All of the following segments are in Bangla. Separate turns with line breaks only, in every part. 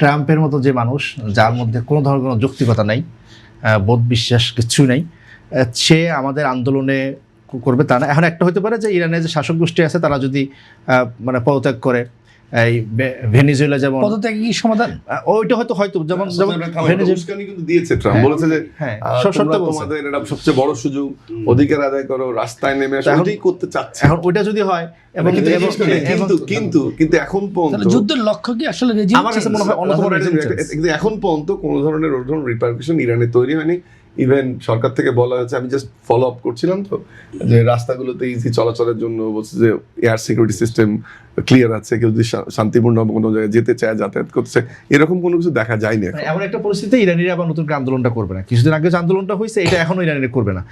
ট্রাম্পের মতো যে মানুষ যার মধ্যে কোনো ধরনের কোনো যৌক্তিকতা নাই, বোধ বিশ্বাস কিছুই নাই, সে আমাদের আন্দোলনে করবে তা না। এখন একটা হতে পারে যে ইরানের যে শাসক গোষ্ঠী আছে তারা যদি মানে পদত্যাগ করে, এই ভেনেজুয়েলা যেমন
পদত্যাগ কি সমাধান,
ওইটা হয়তো যেমন
ভেনেজুয়েলা কিন্তু দিয়েছে ট্রাম্প, বলেছে যে তোমাদের এটা সবচেয়ে বড় সুযোগ, অধিকার আদায় করো, রাস্তায় নেমে আসো, এটাই করতে চাচ্ছে।
এখন ওইটা যদি হয় এবং
কিন্তু এখন পর্যন্ত
যুদ্ধের লক্ষ্য কি আসলে রেজিম,
আমার কাছে মনে হয় অন্যতম
কিন্তু এখন পর্যন্ত কোনো ধরনের রিপারকাশন ইরানে তৈরি হয়নি। ইভেন সরকার থেকে বলা হয়েছে, আমি জাস্ট ফলো আপ করছিলাম তো, যে রাস্তাগুলোতে ইজি চলাচলের জন্য বলছে যে এয়ার সিকিউরিটি সিস্টেম ক্লিয়ার আছে, কেউ যদি শান্তিপূর্ণ কোনো জায়গায় যেতে চায় যাতায়াত করছে, এরকম কোনো কিছু দেখা যায়নি।
এমন একটা পরিস্থিতি ইরানিরা আবার নতুন আন্দোলনটা করবে না। কিছুদিন আগে যে আন্দোলনটা হয়েছে এটা এখনো ইরানিরা করবে না।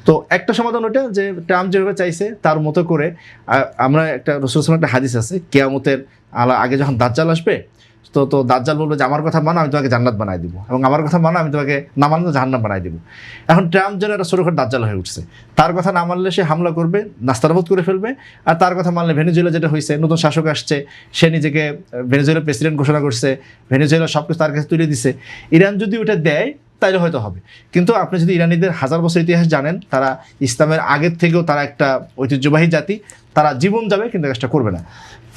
তো একটা সমাধান ওটা যে ট্রাম্প যেভাবে চাইছে তার মতো করে আমরা একটা রাসূলুল্লাহ একটা হাদিস আছে, কিয়ামতের আগে যখন দাজ্জাল আসবে তো দাজ্জাল বলবে যে আমার কথা মানো আমি তোমাকে জান্নাত বানাই দিব, এবং আমার কথা মানো আমি তোমাকে না মানলে জাহান্নাম বানাই দিব। এখন ট্রাম্প যেন একটা ছোটখাটো দাজ্জাল হয়ে উঠছে, তার কথা না মানলে সে হামলা করবে, নাস্তানাবুদ করে ফেলবে, আর তার কথা মানলে ভেনেজুয়েলা যেটা হয়েছে, নতুন শাসক আসছে, সে নিজেকে ভেনেজুয়েলার প্রেসিডেন্ট ঘোষণা করছে, ভেনেজুয়েলা সব কিছু তার কাছে তুলে দিছে। ইরান যদি ওটা দেয় তাইলে হয়তো হবে, কিন্তু আপনি যদি ইরানিদের হাজার বছর ইতিহাস জানেন, তারা ইসলামের আগের থেকেও তারা একটা ঐতিহ্যবাহী জাতি, তারা জীবন যাবে কিন্তু কাজটা করবে না।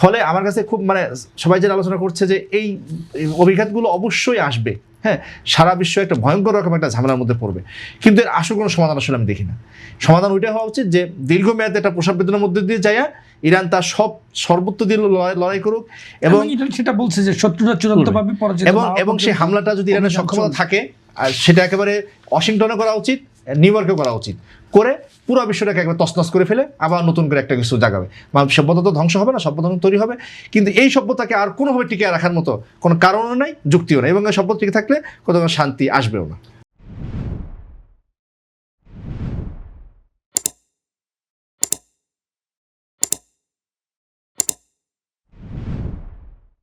ফলে আমার কাছে খুব মানে সবাই যে আলোচনা করছে যে এই অভিঘাতগুলো অবশ্যই আসবে, হ্যাঁ, সারা বিশ্ব একটা ভয়ঙ্কর রকম একটা ঝামেলার মধ্যে পড়বে, কিন্তু এর আসল কোনো সমাধান আসলে আমি দেখি না। সমাধান ওইটা হওয়া উচিত যে দীর্ঘমেয়াদে একটা প্রসাব বেদনার মধ্যে দিয়ে যায় ইরান তার সর্বোচ্চ দিয়ে লড়াই করুক, এবং
সেটা বলছে যে শত্রুরা চূড়ান্তভাবে পরাজিত,
এবং সেই হামলাটা যদি ইরানের সক্ষমতা থাকে আর সেটা একেবারে ওয়াশিংটনে করা উচিত, নিউ ইয়র্কে করা উচিত, করে পুরো বিশ্বটাকে একবার তছনছ করে ফেলে আবার নতুন করে একটা কিছু জাগাবে। সভ্যতা তো ধ্বংস হবে না, সভ্যতা তৈরি হবে, কিন্তু এই সভ্যতাকে আর কোনোভাবে টিকে রাখার মতো কোনো কারণও নাই, যুক্তিও নাই, এবং এই সভ্যতা টিকে থাকলে কোথাও শান্তি আসবেও না।